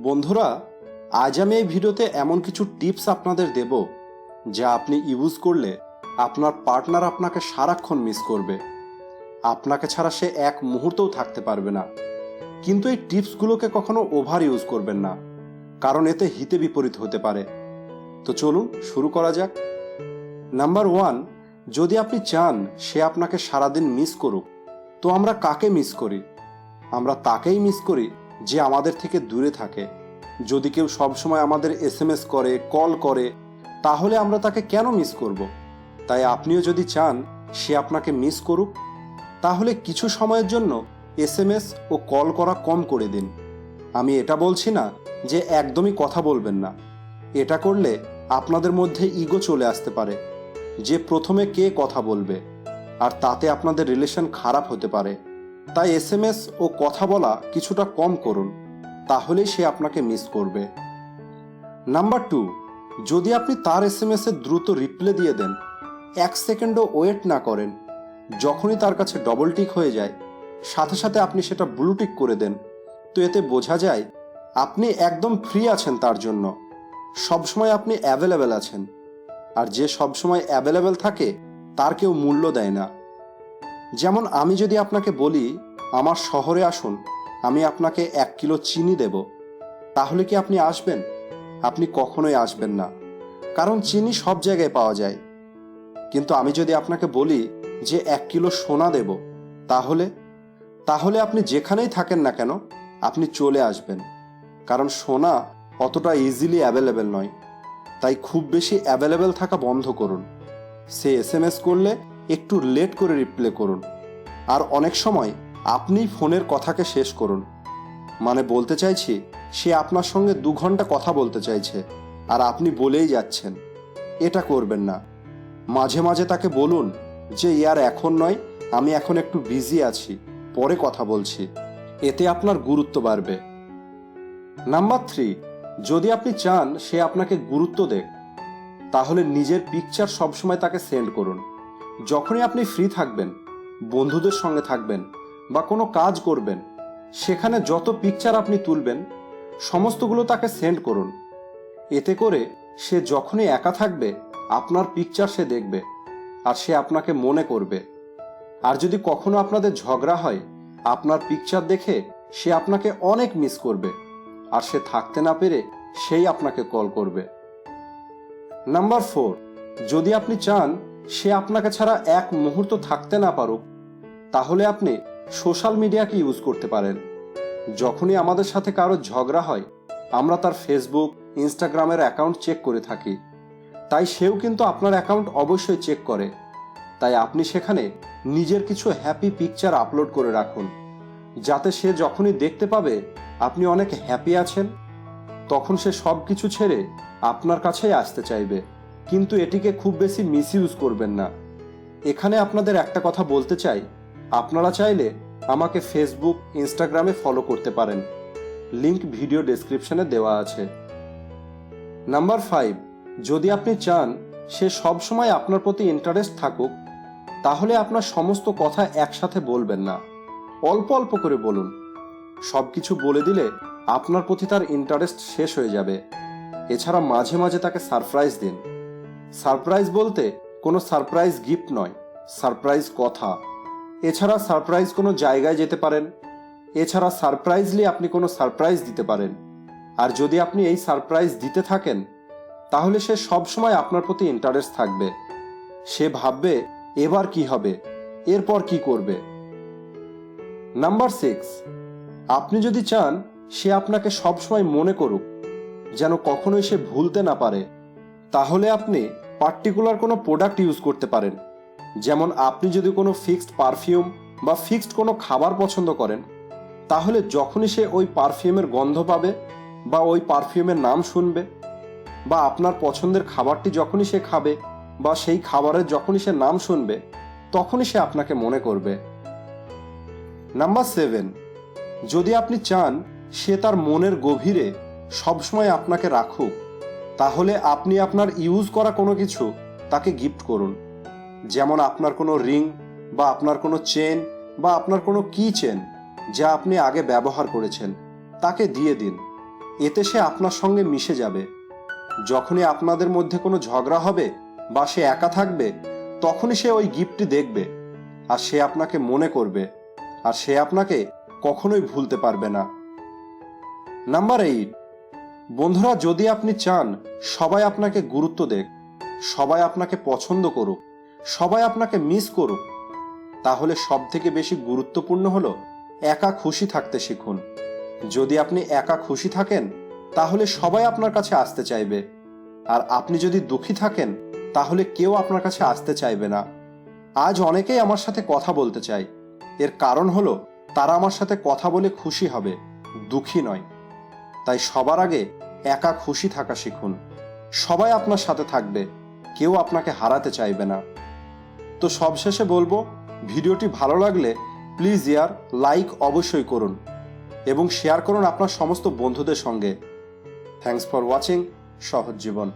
বন্ধুরা, আজ আমি এই ভিডিওতে এমন কিছু টিপস আপনাদের দেব যা আপনি ইউজ করলে আপনার পার্টনার আপনাকে সারাক্ষণ মিস করবে। আপনাকে ছাড়া সে এক মুহূর্তও থাকতে পারবে না। কিন্তু এই টিপসগুলোকে কখনো ওভার ইউজ করবেন না, কারণ এতে হিতে বিপরীত হতে পারে। তো চলুন শুরু করা যাক। নাম্বার 1, যদি আপনি চান সে আপনাকে সারাদিন মিস করুক, তো আমরা কাকে মিস করি? আমরা তাকেই মিস করি যে আমাদের থেকে দূরে থাকে। যদি কেউ সবসময় আমাদের SMS করে, কল করে, তাহলে আমরা তাকে কেন মিস করব? তাই আপনিও যদি চান সে আপনাকে মিস করুক, তাহলে কিছু সময়ের জন্য SMS ও কল করা কম করে দিন। আমি এটা বলছি না যে একদমই কথা বলবেন না। এটা করলে আপনাদের মধ্যে ইগো চলে আসতে পারে যে প্রথমে কে কথা বলবে, আর তাতে আপনাদের রিলেশন খারাপ হতে পারে। তাই SMS ও কথা বলা কিছুটা কম করুন, তাহলেই সে আপনাকে মিস করবে। নাম্বার 2, যদি আপনি তার SMS এ দ্রুত রিপ্লাই দিয়ে দেন, 1 সেকেন্ডও ওয়েট না করেন, যখনই তার কাছে ডবল টিক হয়ে যায় সাথে সাথে আপনি সেটা ব্লু টিক করে দেন, তো এতে বোঝা যায় আপনি একদম ফ্রি আছেন তার জন্য। সবসময় আপনি অ্যাভেলেবেল আছেন, আর যে সবসময় অ্যাভেলেবেল থাকে তার কেউ মূল্য দেয় না। যেমন আমি যদি আপনাকে বলি আমার শহরে আসুন, আমি আপনাকে 1 কিলো চিনি দেব, তাহলে কি আপনি আসবেন? আপনি কখনোই আসবেন না, কারণ চিনি সব জায়গায় পাওয়া যায়। কিন্তু আমি যদি আপনাকে বলি যে 1 কিলো সোনা দেব, তাহলে আপনি যেখানেই থাকেন না কেন আপনি চলে আসবেন, কারণ সোনা অতটা ইজিলি অ্যাভেলেবেল নয়। তাই খুব বেশি অ্যাভেলেবেল থাকা বন্ধ করুন। সে SMS করলে একটু লেট করে রিপ্লাই করুন, আর অনেক সময় আপনি ফোনের কথাকে শেষ করুন। মানে বলতে চাইছি, সে আপনার সঙ্গে 2 ঘন্টা কথা বলতে চাইছে আর আপনি বলেই যাচ্ছেন। এটা করবেন না। মাঝে মাঝে তাকে বলুন যে ইয়ার এখন নয়, আমি এখন একটু বিজি আছি, পরে কথা বলছি। এতে আপনার গুরুত্ব বাড়বে। নাম্বার 3, যদি আপনি চান সে আপনাকে গুরুত্ব দেখ, তাহলে নিজের পিকচার সবসময় তাকে সেন্ড করুন। যখনই আপনি ফ্রি থাকবেন, বন্ধুদের সঙ্গে থাকবেন বা কোনো কাজ করবেন, সেখানে যত পিকচার আপনি তুলবেন সমস্তগুলো তাকে সেন্ড করুন। এতে করে সে যখনই একা থাকবে আপনার পিকচার সে দেখবে আর সে আপনাকে মনে করবে। আর যদি কখনো আপনাদের ঝগড়া হয়, আপনার পিকচার দেখে সে আপনাকে অনেক মিস করবে, আর সে থাকতে না পেরে সেই আপনাকে কল করবে। নাম্বার 4, যদি আপনি চান সে আপনাকে ছাড়া এক মুহূর্ত থাকতে না পারুক, তাহলে আপনি সোশ্যাল মিডিয়াকে ইউজ করতে পারেন। যখনই আমাদের সাথে কারো ঝগড়া হয়, আমরা তার ফেসবুক, ইনস্টাগ্রামের অ্যাকাউন্ট চেক করে থাকি। তাই সেও কিন্তু আপনার অ্যাকাউন্ট অবশ্যই চেক করে। তাই আপনি সেখানে নিজের কিছু হ্যাপি পিকচার আপলোড করে রাখুন, যাতে সে যখনই দেখতে পাবে আপনি অনেক হ্যাপি আছেন, তখন সে সব কিছু ছেড়ে আপনার কাছেই আসতে চাইবে। কিন্তু এটিকে খুব বেশি মিসইউজ করবেন না। এখানে আপনাদের একটা কথা বলতে চাই, আপনারা চাইলে আমাকে ফেসবুক, ইনস্টাগ্রামে ফলো করতে পারেন, লিংক ভিডিও ডেসক্রিপশনে দেওয়া আছে। নাম্বার 5, যদি আপনি চান সে সবসময় আপনার প্রতি ইন্টারেস্ট থাকুক, তাহলে আপনার সমস্ত কথা একসাথে বলবেন না, অল্প অল্প করে বলুন। সবকিছু বলে দিলে আপনার প্রতি তার ইন্টারেস্ট শেষ হয়ে যাবে। এছাড়া মাঝে মাঝে তাকে সারপ্রাইজ দিন। সারপ্রাইজ বলতে কোনো সারপ্রাইজ গিফট নয়, সারপ্রাইজ কথা। এছাড়া সারপ্রাইজ কোনো জায়গায় যেতে পারেন। এছাড়া সারপ্রাইজলি আপনি কোনো সারপ্রাইজ দিতে পারেন। আর যদি আপনি এই সারপ্রাইজ দিতে থাকেন, তাহলে সে সবসময় আপনার প্রতি ইন্টারেস্ট থাকবে। সে ভাববে এবার কি হবে, এরপর কি করবে। নাম্বার 6, আপনি যদি চান সে আপনাকে সবসময় মনে করুক, যেন কখনোই সে ভুলতে না পারে, তাহলে আপনি পার্টিকুলার কোনো প্রোডাক্ট ইউজ করতে পারেন। যেমন আপনি যদি কোনো ফিক্সড পারফিউম বা ফিক্সড কোনো খাবার পছন্দ করেন, তাহলে যখনই সে ওই পারফিউমের গন্ধ পাবে বা ওই পারফিউমের নাম শুনবে, বা আপনার পছন্দের খাবারটি যখনই সে খাবে বা সেই খাবারের যখনই সে নাম শুনবে, তখনই সে আপনাকে মনে করবে। নাম্বার 7, যদি আপনি চান সে তার মনের গভীরে সবসময় আপনাকে রাখুক, তাহলে আপনি আপনার ইউজ করা কোনো কিছু তাকে গিফট করুন। যেমন আপনার কোনো রিং বা আপনার কোনো চেন বা আপনার কোনো কি চেন যা আপনি আগে ব্যবহার করেছেন, তাকে দিয়ে দিন। এতে সে আপনার সঙ্গে মিশে যাবে। যখনই আপনাদের মধ্যে কোনো ঝগড়া হবে বা সে একা থাকবে, তখনই সে ওই গিফটটি দেখবে আর সে আপনাকে মনে করবে, আর সে আপনাকে কখনোই ভুলতে পারবে না। নাম্বার 8, বন্ধুরা, যদি আপনি চান সবাই আপনাকে গুরুত্ব দেক, সবাই আপনাকে পছন্দ করুক, সবাই আপনাকে মিস করুক, তাহলে সব থেকে বেশি গুরুত্বপূর্ণ হলো একা খুশি থাকতে শিখুন। যদি আপনি একা খুশি থাকেন, তাহলে সবাই আপনার কাছে আসতে চাইবে, আর আপনি যদি দুঃখী থাকেন, তাহলে কেউ আপনার কাছে আসতে চাইবে না। আজ অনেকেই আমার সাথে কথা বলতে চায়, এর কারণ হলো তারা আমার সাথে কথা বলে খুশি হবে, দুঃখী নয়। তাই সবার আগে একা খুশি থাকা শিখুন। সবাই আপনার সাথে থাকবে, কেউ আপনাকে হারাতে চাইবে না। তো সবশেষে বলবো, ভিডিওটি ভালো লাগলে প্লিজ লাইক অবশ্যই করুন এবং শেয়ার করুন আপনার সমস্ত বন্ধুদের সঙ্গে। থ্যাঙ্কস ফর ওয়াচিং সহজ জীবন।